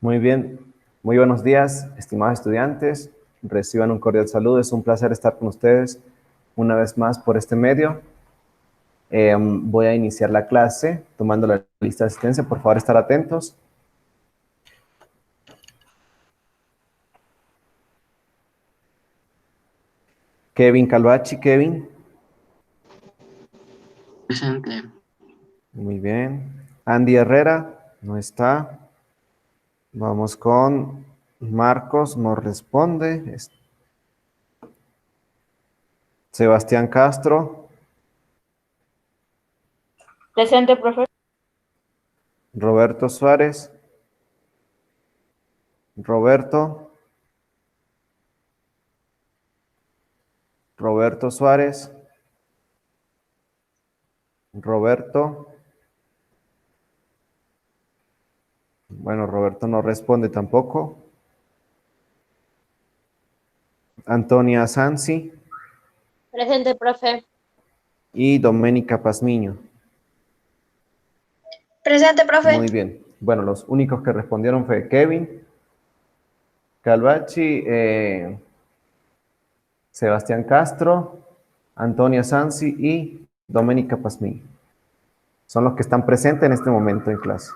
Muy bien, muy buenos días, estimados estudiantes. Reciban un cordial saludo. Es un placer estar con ustedes una vez más por este medio. Voy a iniciar la clase tomando la lista de asistencia. Por favor, estar atentos. Kevin Calvachi, Kevin. Presente. Muy bien. Andy Herrera, no está. Vamos con Marcos, no responde. Sebastián Castro. Presente, profe. Roberto Suárez. Roberto Suárez. Roberto. Bueno, Roberto no responde tampoco. Antonia Sansi Presente, profe. y Doménica Pazmiño. Presente, profe. Muy bien. Bueno, los únicos que respondieron fue Kevin Calvachi, Sebastián Castro, Antonia Sansi y Doménica Pazmiño. Son los que están presentes en este momento en clase.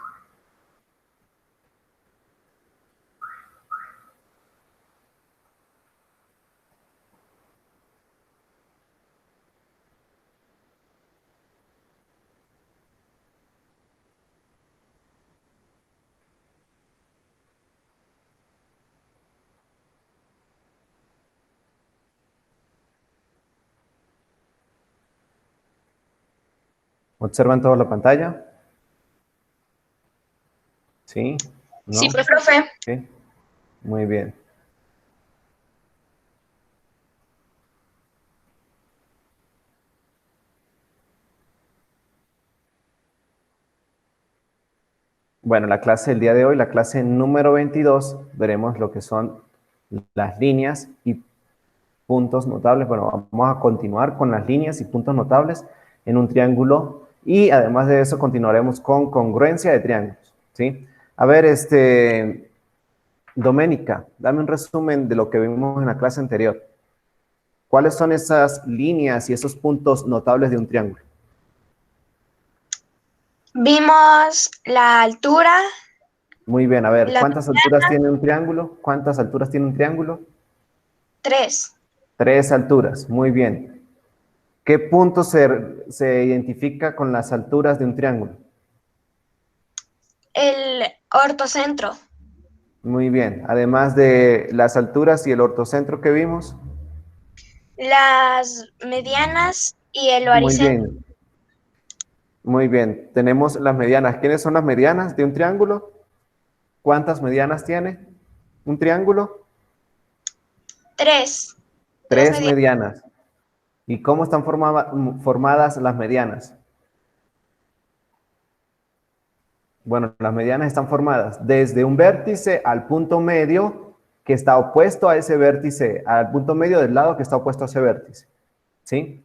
¿Observan toda la pantalla? ¿Sí? ¿No? Sí, profe. Sí. Muy bien. Bueno, la clase del día de hoy, la clase número 22, veremos lo que son las líneas y puntos notables. Bueno, vamos a continuar con las líneas y puntos notables en un triángulo y además de eso continuaremos con congruencia de triángulos, ¿sí? A ver, Doménica, dame un resumen de lo que vimos en la clase anterior. ¿Cuáles son esas líneas y esos puntos notables de un triángulo? Vimos la altura, Muy bien, a ver, la ¿cuántas alturas tiene un triángulo? ¿Cuántas alturas tiene un triángulo? 3, 3 alturas, muy bien. ¿Qué punto se identifica con las alturas de un triángulo? el ortocentro, Muy bien, además de las alturas y el ortocentro que vimos. las medianas y el Muy baricentro. bien, muy bien. Tenemos las medianas. ¿Quiénes son las medianas de un triángulo? ¿Cuántas medianas tiene un triángulo? 3, 3 3 medianas. medianas. ¿Y cómo están formadas las medianas? Bueno, las medianas están formadas desde un vértice al punto medio que está opuesto a ese vértice, al punto medio del lado que está opuesto a ese vértice, ¿sí?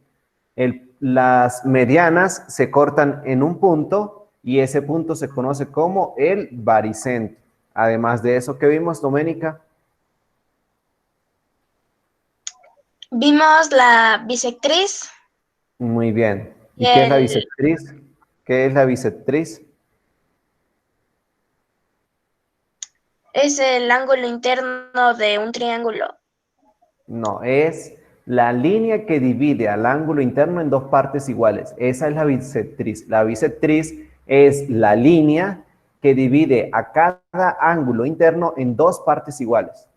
Las medianas se cortan en un punto y ese punto se conoce como el baricentro. Además de eso, ¿qué vimos, Doménica? Vimos la bisectriz Muy bien. y ¿Y qué es la bisectriz? ¿Qué es la bisectriz? es el ángulo interno de un triángulo. No, es la línea que divide al ángulo interno en dos partes iguales. Esa es la bisectriz. La bisectriz es la línea que divide a cada ángulo interno en dos partes iguales.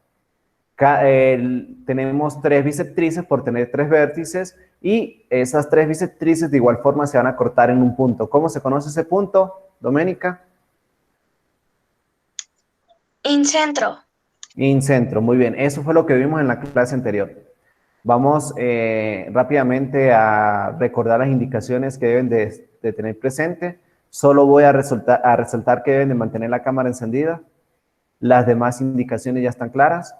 Tenemos 3 bisectrices por tener 3 vértices y esas 3 bisectrices de igual forma se van a cortar en un punto. ¿Cómo se conoce ese punto, Doménica? Incentro. Incentro, muy bien. Eso fue lo que vimos en la clase anterior. Vamos rápidamente a recordar las indicaciones que deben de tener presente. Solo voy a resaltar que deben de mantener la cámara encendida. Las demás indicaciones ya están claras.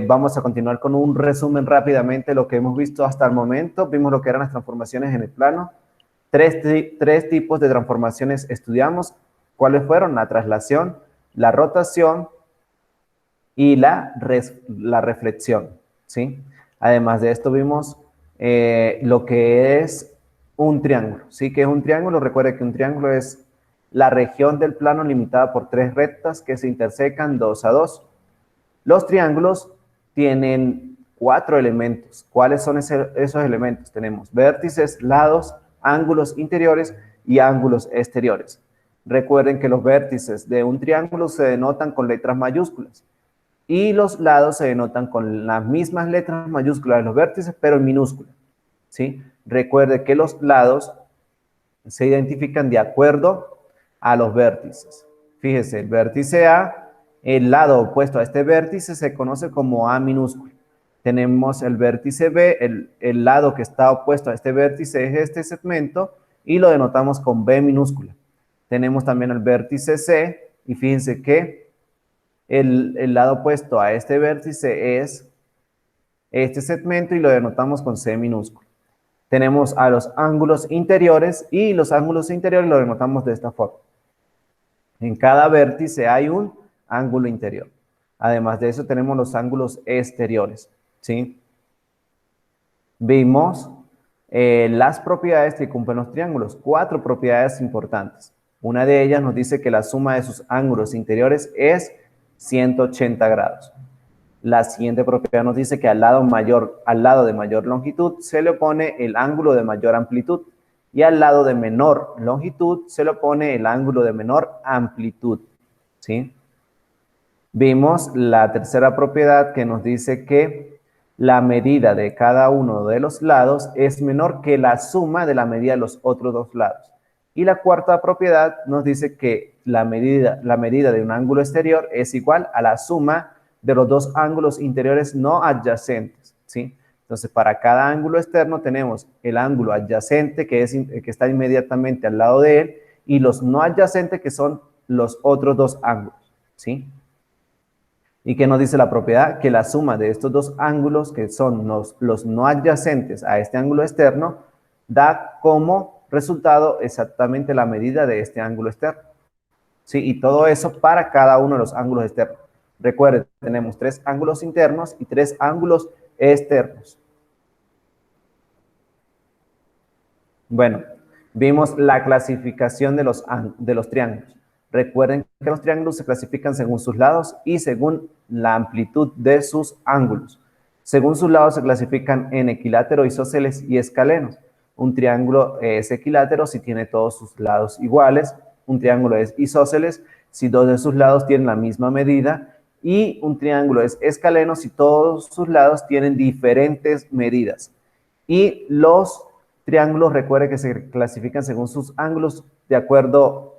Vamos a continuar con un resumen rápidamente de lo que hemos visto hasta el momento. Vimos lo que eran las transformaciones en el plano. Tres tipos de transformaciones estudiamos. ¿Cuáles fueron? La traslación, la rotación y la reflexión, ¿sí? Además de esto vimos lo que es un triángulo, ¿sí? ¿Qué es un triángulo? Recuerde que un triángulo es la región del plano limitada por tres rectas que se intersecan 2 a 2. Los triángulos tienen 4 elementos. ¿Cuáles son esos elementos? Tenemos vértices, lados, ángulos interiores y ángulos exteriores. Recuerden que los vértices de un triángulo se denotan con letras mayúsculas y los lados se denotan con las mismas letras mayúsculas de los vértices, pero en minúscula, ¿sí? Recuerde que los lados se identifican de acuerdo a los vértices. Fíjese, el vértice A, el lado opuesto a este vértice se conoce como A minúscula. Tenemos el vértice B, el lado que está opuesto a este vértice es este segmento y lo denotamos con B minúscula. Tenemos también el vértice C y fíjense que el lado opuesto a este vértice es este segmento y lo denotamos con C minúscula. Tenemos a los ángulos interiores y los ángulos interiores lo denotamos de esta forma. En cada vértice hay un ángulo interior. Además de eso tenemos los ángulos exteriores, ¿sí? Vimos las propiedades que cumplen los triángulos, 4 propiedades importantes. Una de ellas nos dice que la suma de sus ángulos interiores es 180 grados. La siguiente propiedad nos dice que al lado de mayor longitud se le opone el ángulo de mayor amplitud y al lado de menor longitud se le opone el ángulo de menor amplitud, ¿sí? Vimos la tercera propiedad que nos dice que la medida de cada uno de los lados es menor que la suma de la medida de los otros dos lados. Y la cuarta propiedad nos dice que la medida de un ángulo exterior es igual a la suma de los dos ángulos interiores no adyacentes, ¿sí? Entonces, para cada ángulo externo tenemos el ángulo adyacente que está inmediatamente al lado de él y los no adyacentes que son los otros dos ángulos, ¿sí? ¿Y qué nos dice la propiedad? Que la suma de estos dos ángulos, que son los no adyacentes a este ángulo externo, da como resultado exactamente la medida de este ángulo externo, ¿sí? Y todo eso para cada uno de los ángulos externos. Recuerden, tenemos 3 ángulos internos y 3 ángulos externos. Bueno, vimos la clasificación de los triángulos. Recuerden que los triángulos se clasifican según sus lados y según la amplitud de sus ángulos. Según sus lados se clasifican en equilátero, isósceles y escalenos. Un triángulo es equilátero si tiene todos sus lados iguales. Un triángulo es isósceles si 2 de sus lados tienen la misma medida. Y un triángulo es escaleno si todos sus lados tienen diferentes medidas. Y los triángulos, recuerde que se clasifican según sus ángulos de acuerdo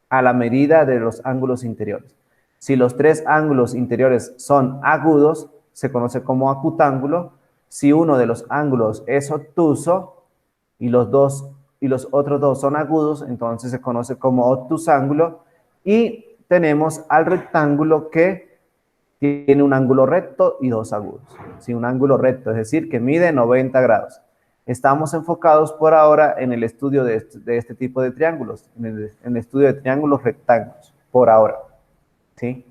a la medida de los ángulos interiores. Si los 3 ángulos interiores son agudos, se conoce como acutángulo. Si uno de los ángulos es obtuso y los otros dos son agudos, entonces se conoce como obtusángulo. Y tenemos al rectángulo que tiene un ángulo recto y 2 agudos. Sí, un ángulo recto, es decir, que mide 90 grados. Estamos enfocados por ahora en el estudio de este tipo de triángulos, en el estudio de triángulos rectángulos, por ahora, ¿sí?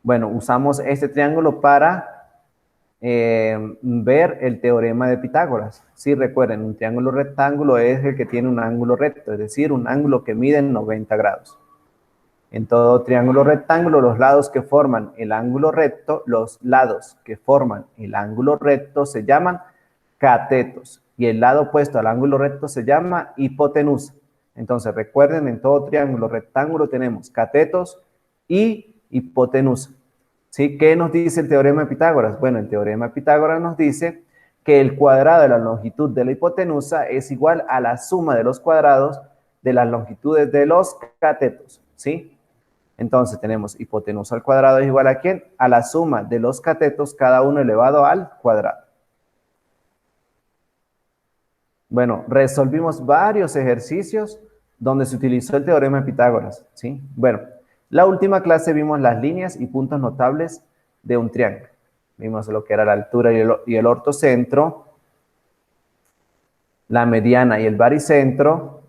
Bueno, usamos este triángulo para ver el teorema de Pitágoras. Sí, recuerden, un triángulo rectángulo es el que tiene un ángulo recto, es decir, un ángulo que mide 90 grados. En todo triángulo rectángulo, los lados que forman el ángulo recto se llaman catetos y el lado opuesto al ángulo recto se llama hipotenusa. Entonces, recuerden, en todo triángulo rectángulo tenemos catetos y hipotenusa. ¿Sí? ¿Qué nos dice el teorema de Pitágoras? Bueno, el teorema de Pitágoras nos dice que el cuadrado de la longitud de la hipotenusa es igual a la suma de los cuadrados de las longitudes de los catetos, ¿sí? Entonces tenemos hipotenusa al cuadrado es igual a ¿quién? A la suma de los catetos, cada uno elevado al cuadrado. Bueno, resolvimos varios ejercicios donde se utilizó el teorema de Pitágoras, ¿sí? Bueno, la última clase vimos las líneas y puntos notables de un triángulo. Vimos lo que era la altura y el ortocentro, la mediana y el baricentro,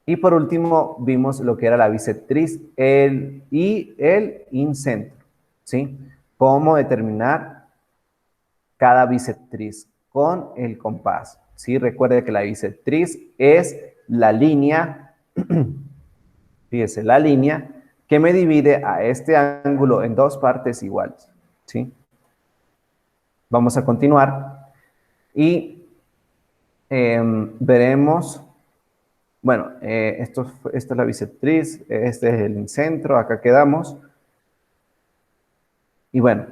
Y por último, vimos lo que era la bisectriz y el incentro, ¿sí? Cómo determinar cada bisectriz con el compás, ¿sí? Recuerde que la bisectriz es la línea, fíjese, la línea que me divide a este ángulo en dos partes iguales, ¿sí? Vamos a continuar y veremos, bueno, esta es la bisectriz, este es el incentro, acá quedamos. Y bueno,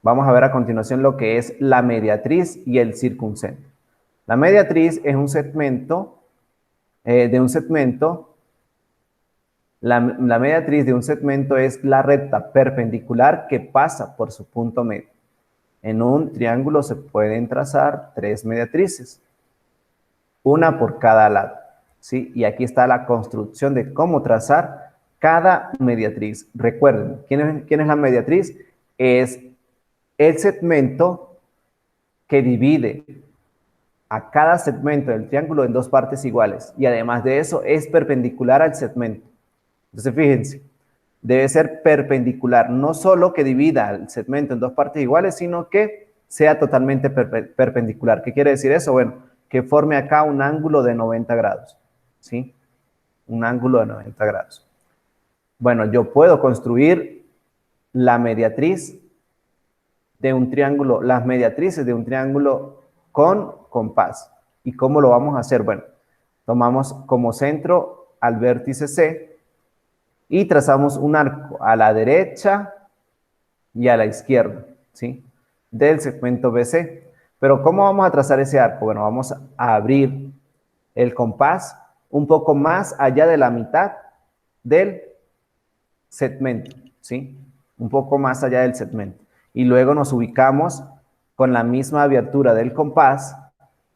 vamos a ver a continuación lo que es la mediatriz y el circuncentro. La mediatriz es un segmento, la mediatriz de un segmento es la recta perpendicular que pasa por su punto medio. En un triángulo se pueden trazar 3 mediatrices, una por cada lado, ¿sí? Y aquí está la construcción de cómo trazar cada mediatriz. Recuerden, ¿quién es la mediatriz? Es el segmento que divide a cada segmento del triángulo en dos partes iguales y además de eso es perpendicular al segmento. Entonces fíjense, debe ser perpendicular, no solo que divida el segmento en dos partes iguales, sino que sea totalmente perpendicular. ¿Qué quiere decir eso? Bueno, que forme acá un ángulo de 90 grados, ¿sí? Un ángulo de 90 grados. Bueno, yo puedo construir la mediatriz de un triángulo, las mediatrices de un triángulo con compás. ¿Y cómo lo vamos a hacer? Bueno, tomamos como centro al vértice C y trazamos un arco a la derecha y a la izquierda, ¿sí? Del segmento BC. Pero ¿cómo vamos a trazar ese arco? Bueno, vamos a abrir el compás un poco más allá de la mitad del segmento, ¿sí? Un poco más allá del segmento. Y luego nos ubicamos con la misma abertura del compás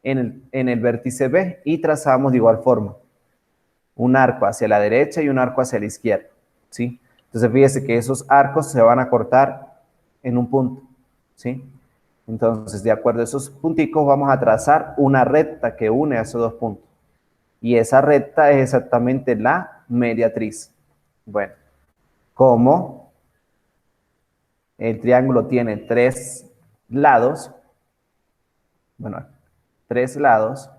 en el vértice B y trazamos de igual forma un arco hacia la derecha y un arco hacia la izquierda, ¿sí? Entonces fíjese que esos arcos se van a cortar en un punto, ¿sí? Entonces, de acuerdo a esos punticos, vamos a trazar una recta que une a esos dos puntos. Y esa recta es exactamente la mediatriz. Bueno, como el triángulo tiene 3 lados, bueno, 3 lados,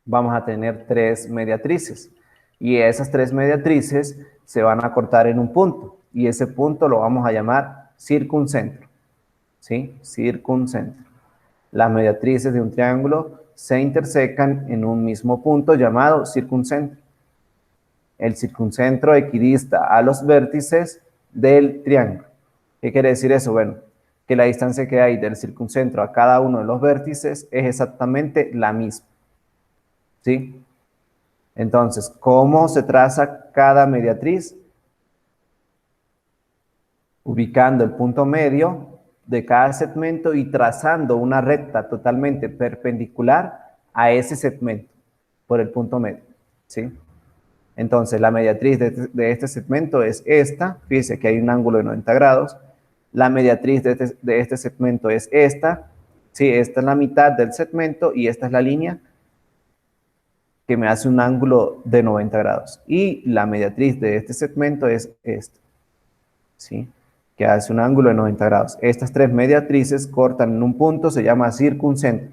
vamos a tener 3 mediatrices. Y esas 3 mediatrices se van a cortar en un punto. Y ese punto lo vamos a llamar circuncentro, ¿sí? Circuncentro. Las mediatrices de un triángulo se intersecan en un mismo punto llamado circuncentro. El circuncentro equidista a los vértices del triángulo. ¿Qué quiere decir eso? Bueno, que la distancia que hay del circuncentro a cada uno de los vértices es exactamente la misma, ¿sí? Entonces, ¿cómo se traza cada mediatriz? Ubicando el punto medio de cada segmento y trazando una recta totalmente perpendicular a ese segmento por el punto medio, ¿sí? Entonces, la mediatriz de este segmento es esta. Fíjense que hay un ángulo de 90 grados. La mediatriz de este segmento es esta. Sí, esta es la mitad del segmento y esta es la línea que me hace un ángulo de 90 grados. Y la mediatriz de este segmento es esta, ¿sí? Que hace un ángulo de 90 grados. Estas 3 mediatrices cortan en un punto, se llama circuncentro.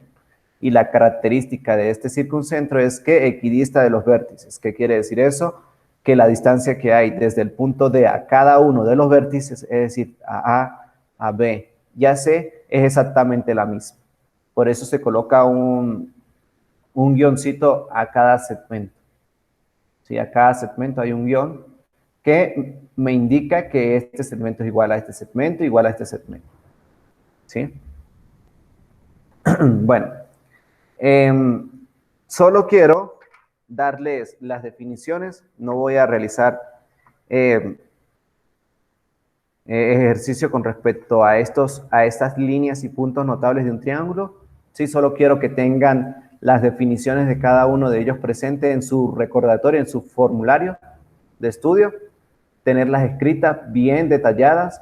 Y la característica de este circuncentro es que equidista de los vértices. ¿Qué quiere decir eso? Que la distancia que hay desde el punto D a cada uno de los vértices, es decir, a B y a C, es exactamente la misma. Por eso se coloca un guioncito a cada segmento. ¿Sí? A cada segmento hay un guión que me indica que este segmento es igual a este segmento, igual a este segmento. ¿Sí? Bueno, solo quiero darles las definiciones, no voy a realizar ejercicio con respecto a estas líneas y puntos notables de un triángulo. Sí, solo quiero que tengan las definiciones de cada uno de ellos presentes en su recordatorio, en su formulario de estudio, tenerlas escritas bien detalladas,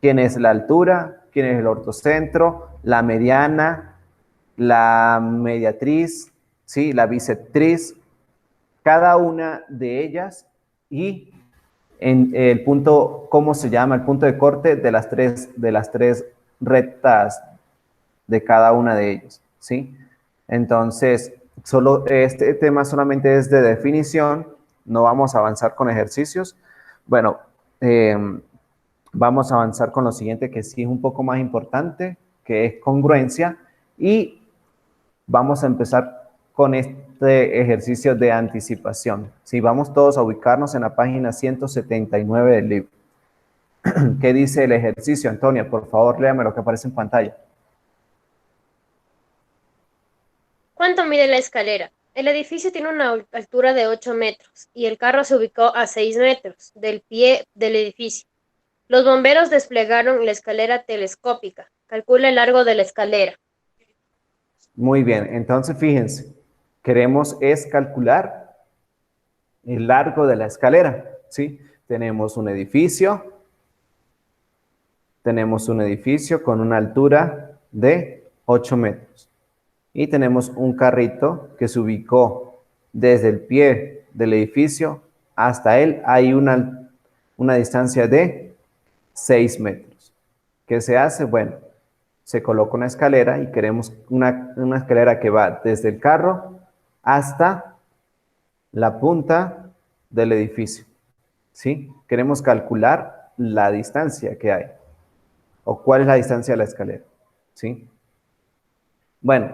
quién es la altura, quién es el ortocentro, la mediana, la mediatriz, ¿sí? La bisectriz, cada una de ellas y en el punto, ¿cómo se llama? El punto de corte de las tres rectas de cada una de ellas, ¿sí? Entonces, solo este tema solamente es de definición, no vamos a avanzar con ejercicios. Bueno, vamos a avanzar con lo siguiente que sí es un poco más importante, que es congruencia, y vamos a empezar con este ejercicio de anticipación. Si vamos todos a ubicarnos en la página 179 del libro. ¿Qué dice el ejercicio, Antonia? Por favor, léame lo que aparece en pantalla. ¿Cuánto mide la escalera? El edificio tiene una altura de 8 metros y el carro se ubicó a 6 metros del pie del edificio. Los bomberos desplegaron la escalera telescópica. Calcula el largo de la escalera. Muy bien, entonces fíjense, queremos es calcular el largo de la escalera, ¿sí? Tenemos un edificio con una altura de 8 metros. Y tenemos un carrito que se ubicó desde el pie del edificio hasta él. Hay una distancia de 6 metros. ¿Qué se hace? Bueno, se coloca una escalera y queremos una escalera que va desde el carro hasta la punta del edificio, ¿sí? Queremos calcular la distancia que hay o cuál es la distancia de la escalera, ¿sí? Bueno,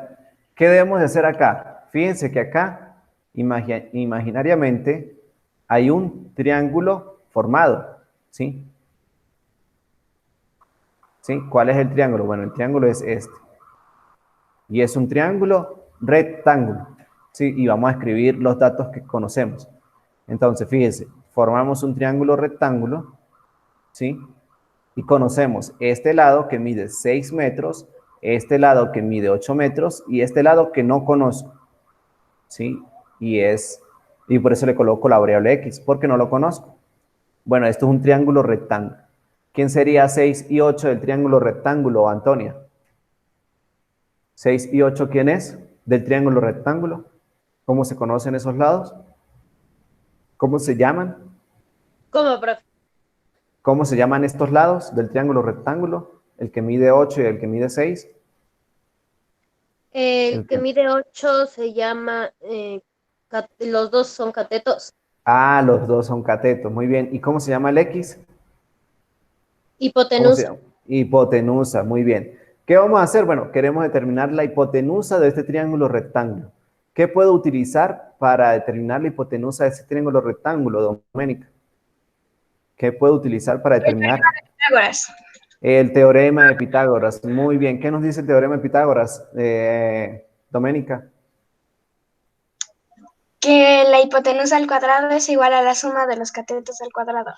¿qué debemos de hacer acá? Fíjense que acá, imaginariamente, hay un triángulo formado, ¿sí? ¿Sí? ¿Cuál es el triángulo? Bueno, el triángulo es este. Y es un triángulo rectángulo, ¿sí? Y vamos a escribir los datos que conocemos. Entonces, fíjense, formamos un triángulo rectángulo, ¿sí? Y conocemos este lado que mide 6 metros, este lado que mide 8 metros y este lado que no conozco, ¿sí? Y por eso le coloco la variable x, porque no lo conozco. Bueno, esto es un triángulo rectángulo. ¿Quién sería 6 y 8 del triángulo rectángulo, Antonia? 6 y 8, ¿quién es? Del triángulo rectángulo. ¿Cómo se conocen esos lados? ¿Cómo se llaman? ¿Cómo, profe? ¿Cómo se llaman estos lados del triángulo rectángulo? El que mide 8 y el que mide 6. El El que que... mide 8 se llama, los dos son catetos. Ah, los dos son catetos, muy bien. ¿Y cómo se llama el X? ¿Cómo se Hipotenusa. llama? Hipotenusa, muy bien. ¿Qué vamos a hacer? Bueno, queremos determinar la hipotenusa de este triángulo rectángulo. ¿Qué puedo utilizar para determinar la hipotenusa de este triángulo rectángulo, Doménica? ¿Qué puedo utilizar para determinar Pitágoras. el teorema de Pitágoras? Muy bien. ¿Qué nos dice el teorema de Pitágoras, Doménica? Que la hipotenusa al cuadrado es igual a la suma de los catetos al cuadrado.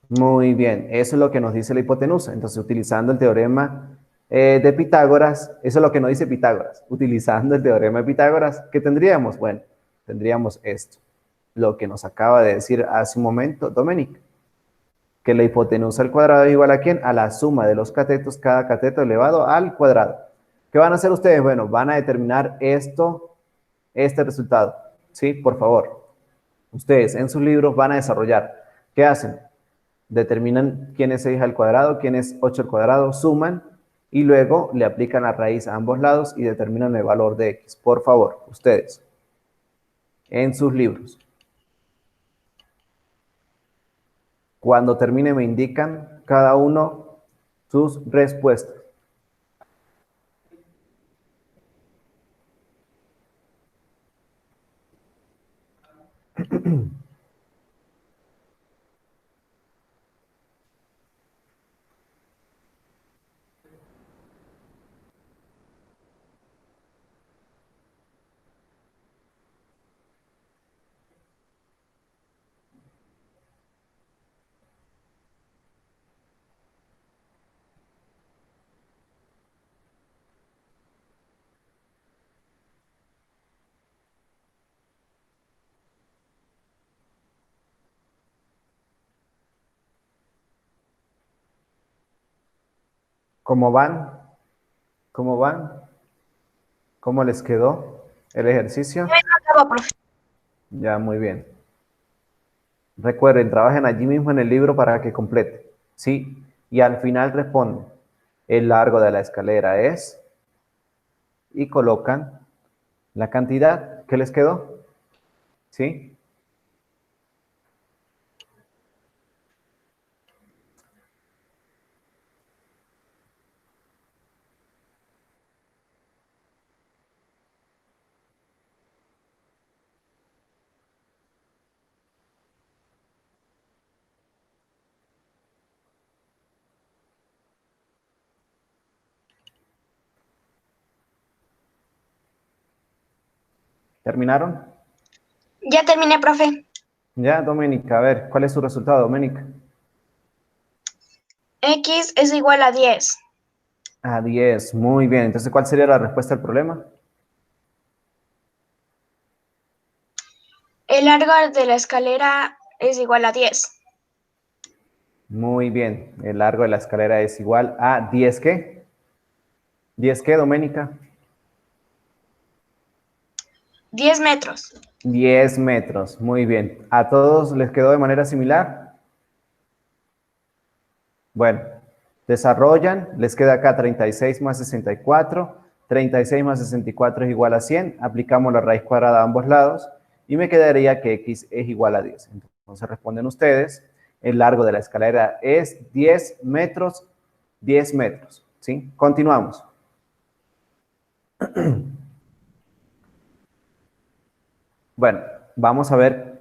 Muy bien, eso es lo que nos dice la hipotenusa. Entonces, utilizando el teorema de Pitágoras, eso es lo que nos dice Pitágoras. Utilizando el teorema de Pitágoras, ¿qué tendríamos? Bueno, tendríamos esto, lo que nos acaba de decir hace un momento Dominic, que la hipotenusa al cuadrado es igual a ¿quién? A la suma de los catetos, cada cateto elevado al cuadrado. ¿Qué van a hacer ustedes? Bueno, van a determinar este resultado. ¿Sí? Por favor. Ustedes en sus libros van a desarrollar. ¿Qué hacen? Determinan quién es 6 al cuadrado, quién es 8 al cuadrado, suman y luego le aplican la raíz a ambos lados y determinan el valor de x. Por favor, ustedes, en sus libros. Cuando termine me indican cada uno sus respuestas. ¿Cómo van? ¿Cómo van? ¿Cómo les quedó el ejercicio? Acabo, profe. Ya, muy bien. Recuerden, trabajen allí mismo en el libro para que complete, ¿sí? Y al final responden, el largo de la escalera es, y colocan la cantidad que les quedó, ¿sí? ¿Terminaron? Ya terminé, profe. Ya, Doménica, a ver, ¿cuál es su resultado, Doménica? X es igual a 10. A 10, muy bien. Entonces, ¿cuál sería la respuesta al problema? El largo de la escalera es igual a 10. Muy bien, el largo de la escalera es igual a 10, ¿qué? ¿10 qué, Doménica? 10 metros. 10 metros, muy bien. ¿A todos les quedó de manera similar? Bueno, desarrollan, les queda acá 36 más 64, 36 más 64 es igual a 100, aplicamos la raíz cuadrada a ambos lados y me quedaría que x es igual a 10. Entonces responden ustedes, el largo de la escalera es 10 metros, 10 metros, ¿sí? Continuamos. Bueno, vamos a ver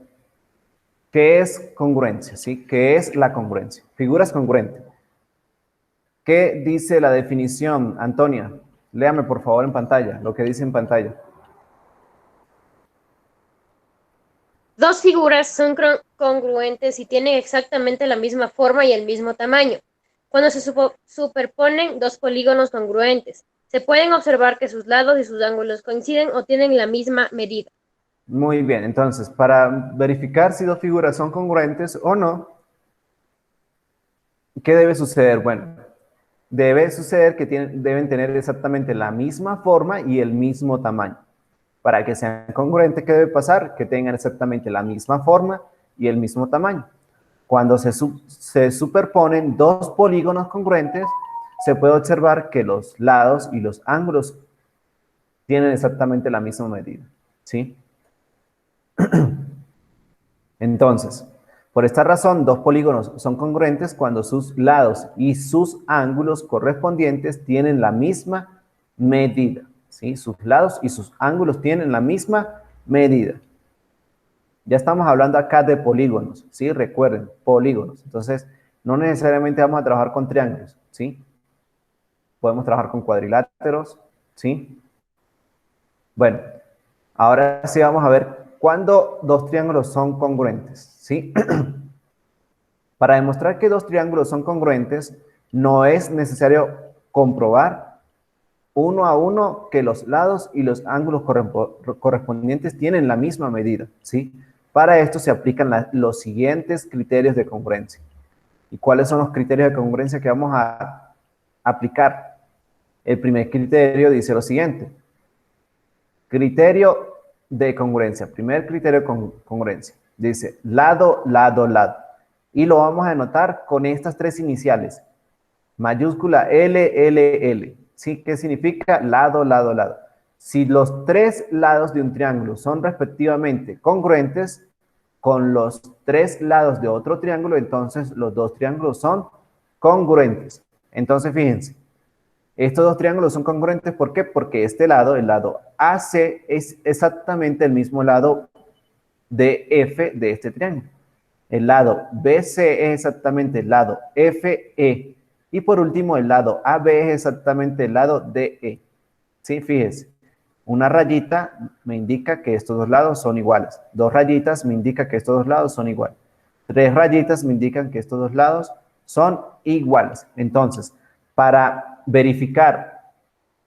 qué es congruencia, ¿sí? ¿Qué es la congruencia? Figuras congruentes. ¿Qué dice la definición, Antonia? Léame por favor en pantalla, lo que dice en pantalla. Dos figuras son congruentes y tienen exactamente la misma forma y el mismo tamaño. Cuando se superponen dos polígonos congruentes, se pueden observar que sus lados y sus ángulos coinciden o tienen la misma medida. Muy bien, entonces, para verificar si dos figuras son congruentes o no, ¿qué debe suceder? Bueno, debe suceder que deben tener exactamente la misma forma y el mismo tamaño. Para que sean congruentes, ¿qué debe pasar? Que tengan exactamente la misma forma y el mismo tamaño. Cuando se superponen dos polígonos congruentes, se puede observar que los lados y los ángulos tienen exactamente la misma medida, ¿sí? Entonces, por esta razón, dos polígonos son congruentes cuando sus lados y sus ángulos correspondientes tienen la misma medida, ¿sí? Sus lados y sus ángulos tienen la misma medida. Ya estamos hablando acá de polígonos, ¿sí? Recuerden, polígonos. Entonces, no necesariamente vamos a trabajar con triángulos, ¿sí? Podemos trabajar con cuadriláteros, ¿sí? Bueno, ahora sí vamos a ver cuándo dos triángulos son congruentes, ¿sí? Para demostrar que dos triángulos son congruentes, no es necesario comprobar uno a uno que los lados y los ángulos correspondientes tienen la misma medida, ¿sí? Para esto se aplican los siguientes criterios de congruencia. ¿Y cuáles son los criterios de congruencia que vamos a aplicar? El primer criterio dice lo siguiente. Criterio de congruencia. Primer criterio de congruencia. Dice lado, lado, lado. Y lo vamos a denotar con estas tres iniciales. Mayúscula L, L, L. ¿Sí? ¿Qué significa? Lado, lado, lado. Si los tres lados de un triángulo son respectivamente congruentes con los tres lados de otro triángulo, entonces los dos triángulos son congruentes. Entonces, fíjense, estos dos triángulos son congruentes, ¿por qué? Porque este lado, el lado AC, es exactamente el mismo lado de F de este triángulo. El lado BC es exactamente el lado FE. Y por último, el lado AB es exactamente el lado DE. ¿Sí? Fíjese, una rayita me indica que estos dos lados son iguales. Dos rayitas me indican que estos dos lados son iguales. Tres rayitas me indican que estos dos lados son iguales. Entonces, para verificar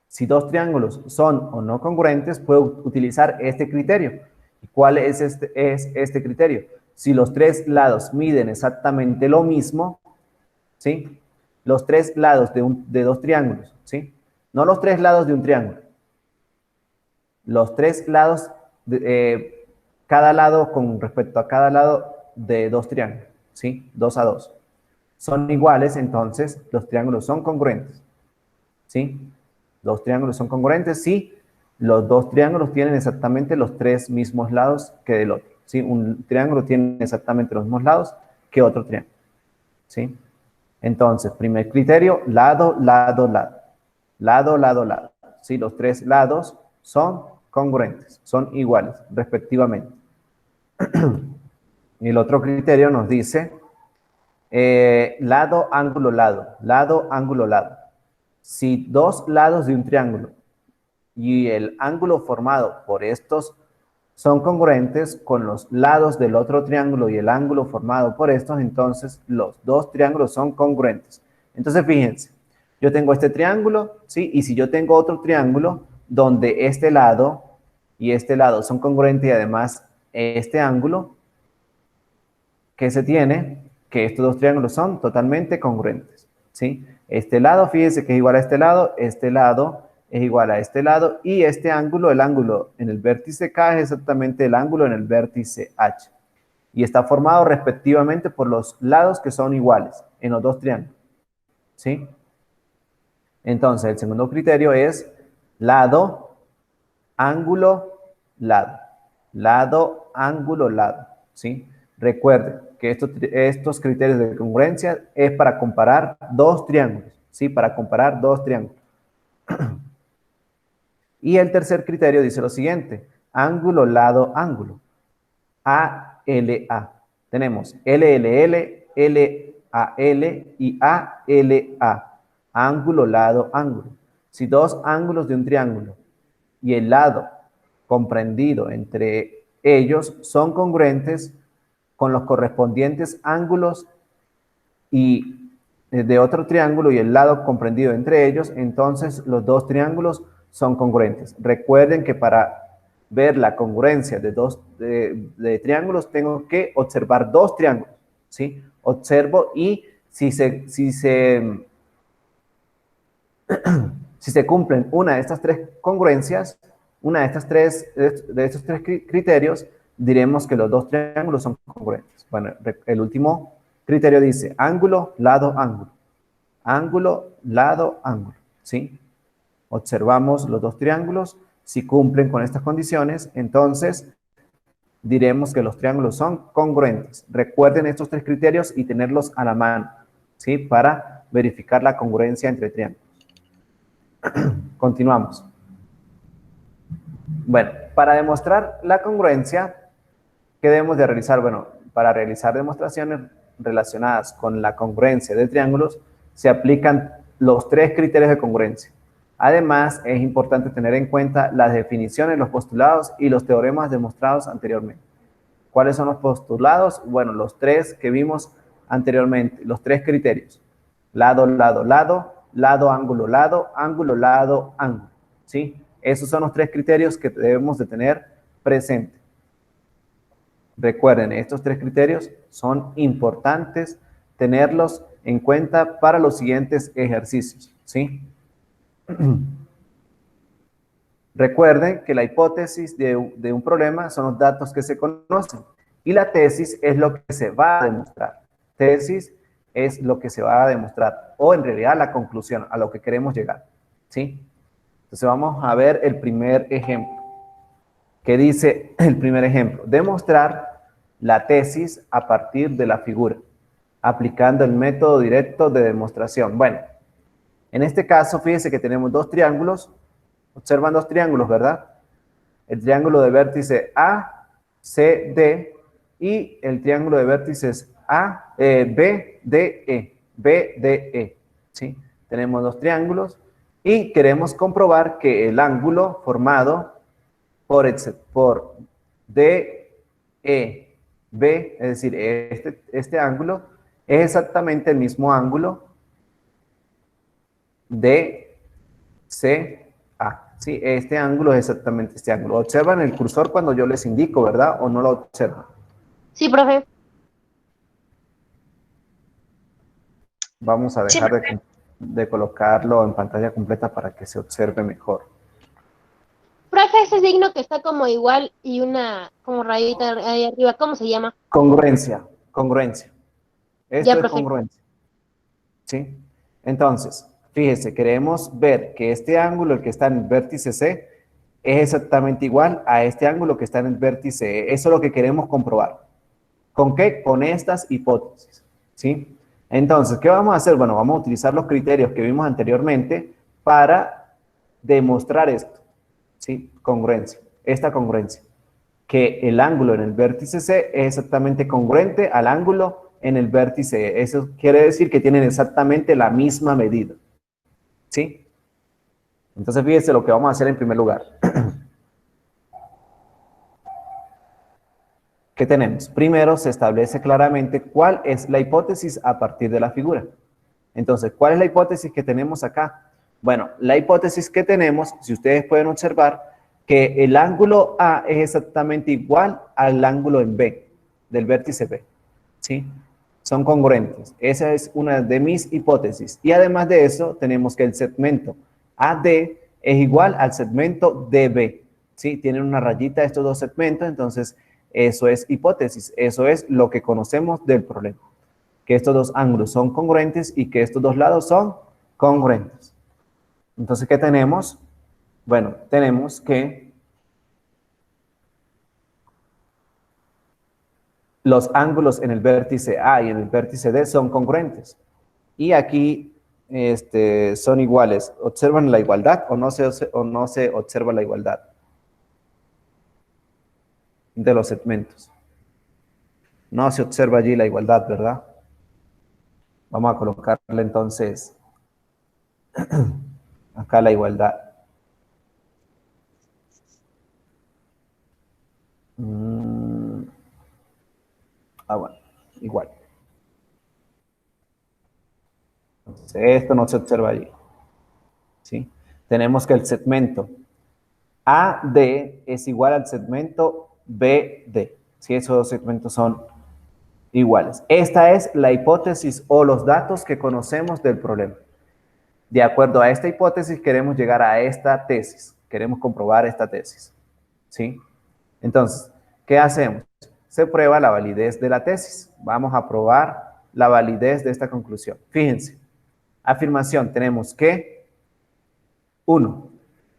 si dos triángulos son o no congruentes, puedo utilizar este criterio. ¿Y cuál es este criterio? Si los tres lados miden exactamente lo mismo, ¿sí? Los tres lados de dos triángulos, ¿sí? No los tres lados de un triángulo. Los tres lados cada lado con respecto a cada lado de dos triángulos, ¿sí? 2 a 2. Son iguales, entonces los triángulos son congruentes, ¿sí? Los triángulos son congruentes si los dos triángulos tienen exactamente los tres mismos lados que del otro, ¿sí? Un triángulo tiene exactamente los mismos lados que otro triángulo, ¿sí? Entonces, primer criterio, lado, lado, lado. Lado, lado, lado. ¿Sí? Los tres lados son congruentes, son iguales, respectivamente. Y el otro criterio nos dice lado, ángulo, lado. Lado, ángulo, lado. Si dos lados de un triángulo y el ángulo formado por estos son congruentes con los lados del otro triángulo y el ángulo formado por estos, entonces los dos triángulos son congruentes. Entonces, fíjense, yo tengo este triángulo, ¿sí? Y si yo tengo otro triángulo donde este lado y este lado son congruentes y además este ángulo que se tiene, que estos dos triángulos son totalmente congruentes, ¿sí? Este lado, fíjense que es igual a este lado es igual a este lado y este ángulo, el ángulo en el vértice K es exactamente el ángulo en el vértice H. Y está formado respectivamente por los lados que son iguales en los dos triángulos, ¿sí? Entonces, el segundo criterio es lado, ángulo, lado. Lado, ángulo, lado, ¿sí? Recuerden que estos criterios de congruencia es para comparar dos triángulos, ¿sí? Para comparar dos triángulos. Y el tercer criterio dice lo siguiente, ángulo, lado, ángulo. ALA. Tenemos LLL, LAL y ALA. Ángulo, lado, ángulo. Si dos ángulos de un triángulo y el lado comprendido entre ellos son congruentes con los correspondientes ángulos y de otro triángulo y el lado comprendido entre ellos, entonces los dos triángulos son congruentes. Recuerden que para ver la congruencia de triángulos tengo que observar dos triángulos, ¿sí? Observo y si se cumplen una de estas tres congruencias, una de estos tres criterios, diremos que los dos triángulos son congruentes. Bueno, el último criterio dice ángulo, lado, ángulo. Ángulo, lado, ángulo, ¿sí? Observamos los dos triángulos, si cumplen con estas condiciones, entonces diremos que los triángulos son congruentes. Recuerden estos tres criterios y tenerlos a la mano, ¿sí? Para verificar la congruencia entre triángulos. Continuamos. Bueno, para demostrar la congruencia, ¿qué debemos de realizar? Bueno, para realizar demostraciones relacionadas con la congruencia de triángulos, se aplican los tres criterios de congruencia. Además, es importante tener en cuenta las definiciones, los postulados y los teoremas demostrados anteriormente. ¿Cuáles son los postulados? Bueno, los tres que vimos anteriormente, los tres criterios. Lado, lado, lado, lado, ángulo, lado, ángulo, ¿sí? Esos son los tres criterios que debemos de tener presente. Recuerden, estos tres criterios son importantes tenerlos en cuenta para los siguientes ejercicios, ¿sí? Recuerden que la hipótesis de un problema son los datos que se conocen y la tesis es lo que se va a demostrar. Tesis es lo que se va a demostrar o en realidad la conclusión a lo que queremos llegar, ¿sí? Entonces vamos a ver el primer ejemplo. ¿Qué dice el primer ejemplo? Demostrar la tesis a partir de la figura, aplicando el método directo de demostración. Bueno, en este caso, fíjense que tenemos dos triángulos. Observan dos triángulos, ¿verdad? El triángulo de vértice ACD y el triángulo de vértices BDE, ¿sí? Tenemos dos triángulos y queremos comprobar que el ángulo formado por DEB, es decir, este ángulo es exactamente el mismo ángulo de CA. Sí, este ángulo es exactamente este ángulo. Observan el cursor cuando yo les indico, ¿verdad? ¿O no lo observan? Sí, profe. Vamos a Sí, dejar de colocarlo en pantalla completa para que se observe mejor. Profe, Profe, ese signo que está como igual y una como rayita ahí arriba, ¿cómo se llama? Congruencia, congruencia. Ya, Esto es profe. congruencia, ¿sí? Entonces, fíjese, queremos ver que este ángulo, el que está en el vértice C, es exactamente igual a este ángulo que está en el vértice E. Eso es lo que queremos comprobar. ¿Con qué? Con estas hipótesis, ¿sí? Entonces, ¿qué vamos a hacer? Bueno, vamos a utilizar los criterios que vimos anteriormente para demostrar esto, ¿sí? Congruencia, esta congruencia. Que el ángulo en el vértice C es exactamente congruente al ángulo en el vértice E. Eso quiere decir que tienen exactamente la misma medida, ¿sí? Entonces, fíjense lo que vamos a hacer en primer lugar. ¿Qué tenemos? Primero se establece claramente cuál es la hipótesis a partir de la figura. Entonces, ¿cuál es la hipótesis que tenemos acá? Bueno, la hipótesis que tenemos, si ustedes pueden observar, que el ángulo A es exactamente igual al ángulo en B, del vértice B, ¿sí? Son congruentes. Esa es una de mis hipótesis. Y además de eso, tenemos que el segmento AD es igual al segmento DB, ¿sí? Tienen una rayita estos dos segmentos, entonces eso es hipótesis. Eso es lo que conocemos del problema. Que estos dos ángulos son congruentes y que estos dos lados son congruentes. Entonces, ¿qué tenemos? Bueno, tenemos que los ángulos en el vértice A y en el vértice D son congruentes. Y aquí son iguales. ¿Observan la igualdad o no se observa la igualdad de los segmentos? No se observa allí la igualdad, ¿verdad? Vamos a colocarle entonces acá la igualdad. Bueno, igual. Entonces, esto no se observa allí, ¿sí? Tenemos que el segmento AD es igual al segmento BD, ¿sí? Esos dos segmentos son iguales. Esta es la hipótesis o los datos que conocemos del problema. De acuerdo a esta hipótesis, queremos llegar a esta tesis. Queremos comprobar esta tesis, ¿sí? Entonces, ¿qué hacemos? Se prueba la validez de la tesis. Vamos a probar la validez de esta conclusión. Fíjense. Afirmación, tenemos que 1.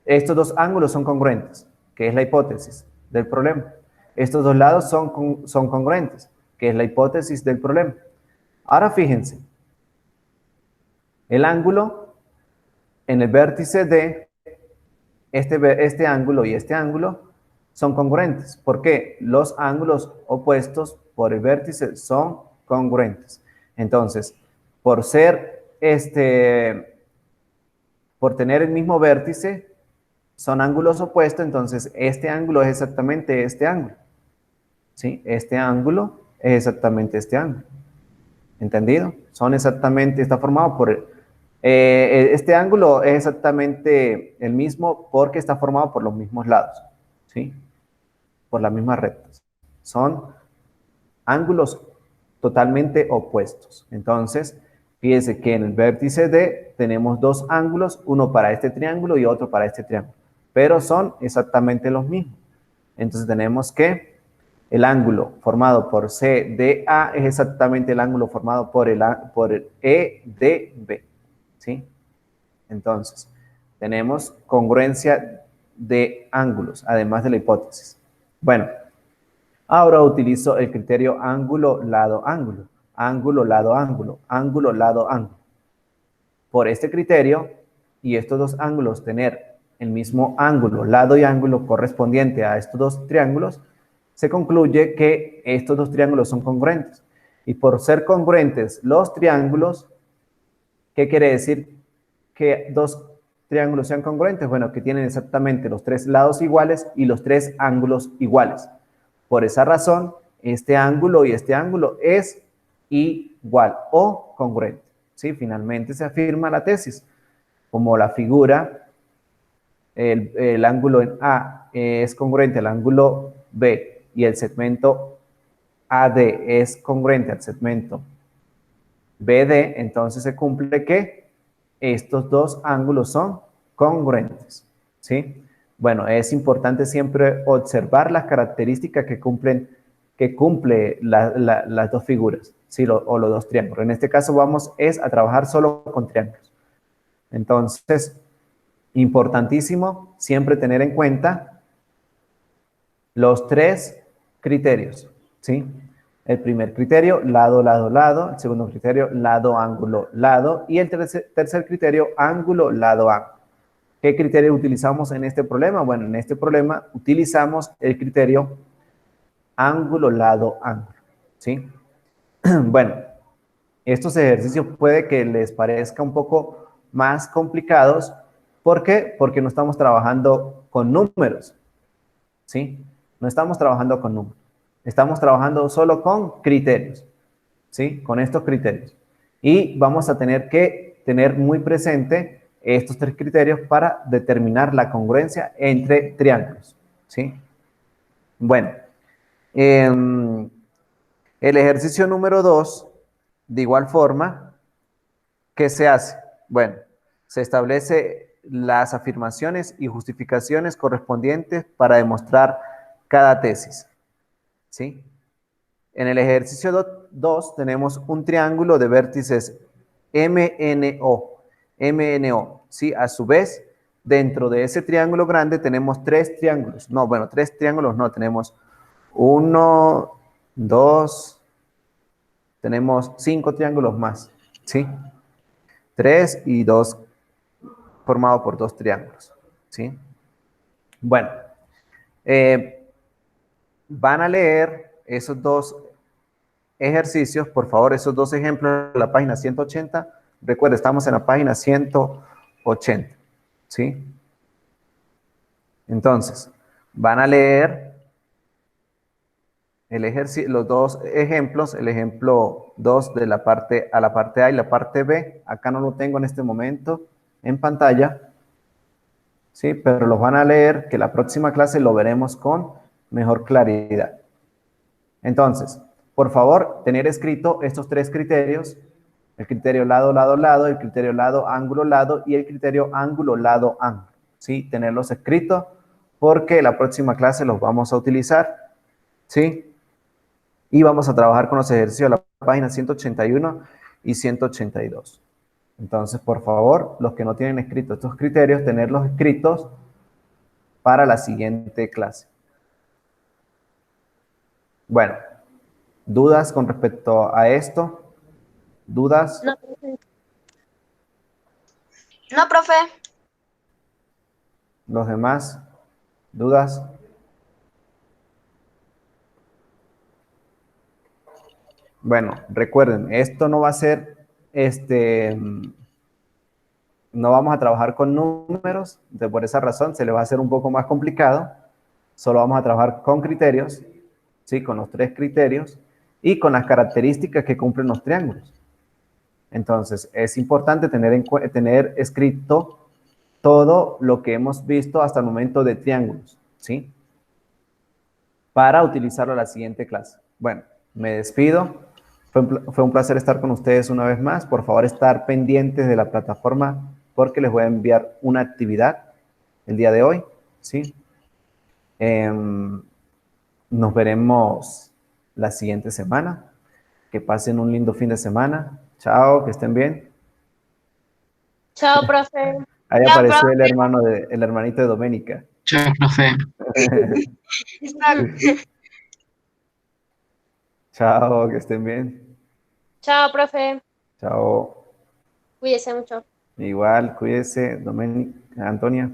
Estos dos ángulos son congruentes, que es la hipótesis del problema. Estos dos lados son congruentes, que es la hipótesis del problema. Ahora fíjense, el ángulo en el vértice D, este ángulo y este ángulo son congruentes. ¿Por qué? Los ángulos opuestos por el vértice son congruentes. Entonces, por tener el mismo vértice, son ángulos opuestos, entonces este ángulo es exactamente este ángulo. ¿Sí? Este ángulo es exactamente este ángulo. ¿Entendido? Está formado por... este ángulo es exactamente el mismo porque está formado por los mismos lados. ¿Sí? Por las mismas rectas. Son ángulos totalmente opuestos. Entonces, fíjese que en el vértice D tenemos dos ángulos, uno para este triángulo y otro para este triángulo, pero son exactamente los mismos. Entonces tenemos que el ángulo formado por CDA es exactamente el ángulo formado por el EDB, ¿sí? Entonces, tenemos congruencia de ángulos, además de la hipótesis. Bueno, ahora utilizo el criterio ángulo, lado, ángulo, ángulo, lado, ángulo, ángulo, lado, ángulo. Por este criterio, y estos dos ángulos tener el mismo ángulo, lado y ángulo correspondiente a estos dos triángulos, se concluye que estos dos triángulos son congruentes. Y por ser congruentes los triángulos, ¿qué quiere decir que dos triángulos sean congruentes? Bueno, que tienen exactamente los tres lados iguales y los tres ángulos iguales. Por esa razón, este ángulo y este ángulo es igual o congruente. ¿Sí? Finalmente se afirma la tesis. Como la figura, el ángulo en A es congruente al ángulo B y el segmento AD es congruente al segmento BD, entonces se cumple que estos dos ángulos son congruentes. ¿Sí? Bueno, es importante siempre observar las características que cumple las dos figuras, ¿sí? O los dos triángulos. En este caso vamos a trabajar solo con triángulos. Entonces, importantísimo siempre tener en cuenta los tres criterios, ¿sí? El primer criterio, lado, lado, lado. El segundo criterio, lado, ángulo, lado. Y el tercer criterio, ángulo, lado, ángulo. ¿Qué criterio utilizamos en este problema? Bueno, en este problema utilizamos el criterio ángulo, lado, ángulo, ¿sí? Bueno, estos ejercicios puede que les parezca un poco más complicados. ¿Por qué? Porque no estamos trabajando con números, ¿sí? No estamos trabajando con números. Estamos trabajando solo con criterios, ¿sí? Con estos criterios. Y vamos a tener que tener muy presente estos tres criterios para determinar la congruencia entre triángulos, ¿sí? Bueno, el ejercicio número 2, de igual forma, ¿qué se hace? Bueno, se establece las afirmaciones y justificaciones correspondientes para demostrar cada tesis, ¿sí? En el ejercicio 2 tenemos un triángulo de vértices MNO, MNO, ¿sí? A su vez, dentro de ese triángulo grande tenemos tres triángulos. No, bueno, tres triángulos no, tenemos uno, dos, tenemos 5 triángulos más, ¿sí? 3 y 2 formado por 2 triángulos, ¿sí? Bueno, van a leer esos dos ejercicios, por favor, esos dos ejemplos de la página 180. Recuerda, estamos en la página 180, ¿sí? Entonces, van a leer los dos ejemplos, el ejemplo 2 de la parte a la parte A y la parte B. Acá no lo tengo en este momento en pantalla, ¿sí? Pero los van a leer, que la próxima clase lo veremos con mejor claridad. Entonces, por favor, tener escrito estos tres criterios: el criterio lado, lado, lado, el criterio lado, ángulo, lado y el criterio ángulo, lado, ángulo. ¿Sí? Tenerlos escritos porque la próxima clase los vamos a utilizar, ¿sí? Y vamos a trabajar con los ejercicios de la página 181 y 182. Entonces, por favor, los que no tienen escritos estos criterios, tenerlos escritos para la siguiente clase. Bueno, ¿dudas con respecto a esto? ¿Dudas? No, No, profe. ¿Los demás? ¿Dudas? Bueno, recuerden, esto no va a ser, no vamos a trabajar con números, entonces por esa razón se le va a hacer un poco más complicado. Solo vamos a trabajar con criterios, ¿sí? Con los tres criterios y con las características que cumplen los triángulos. Entonces, es importante tener escrito todo lo que hemos visto hasta el momento de triángulos, ¿sí? Para utilizarlo en la siguiente clase. Bueno, me despido. Fue un placer estar con ustedes una vez más. Por favor, estar pendientes de la plataforma porque les voy a enviar una actividad el día de hoy, ¿sí? Nos veremos la siguiente semana. Que pasen un lindo fin de semana. Chao, que estén bien. chao, profe. Ahí Ya, apareció profe. el hermanito de Doménica. Chao, profe. Chao, que estén bien. Chao, profe. Chao. Cuídese mucho. Igual, cuídese, Doménica, Antonia.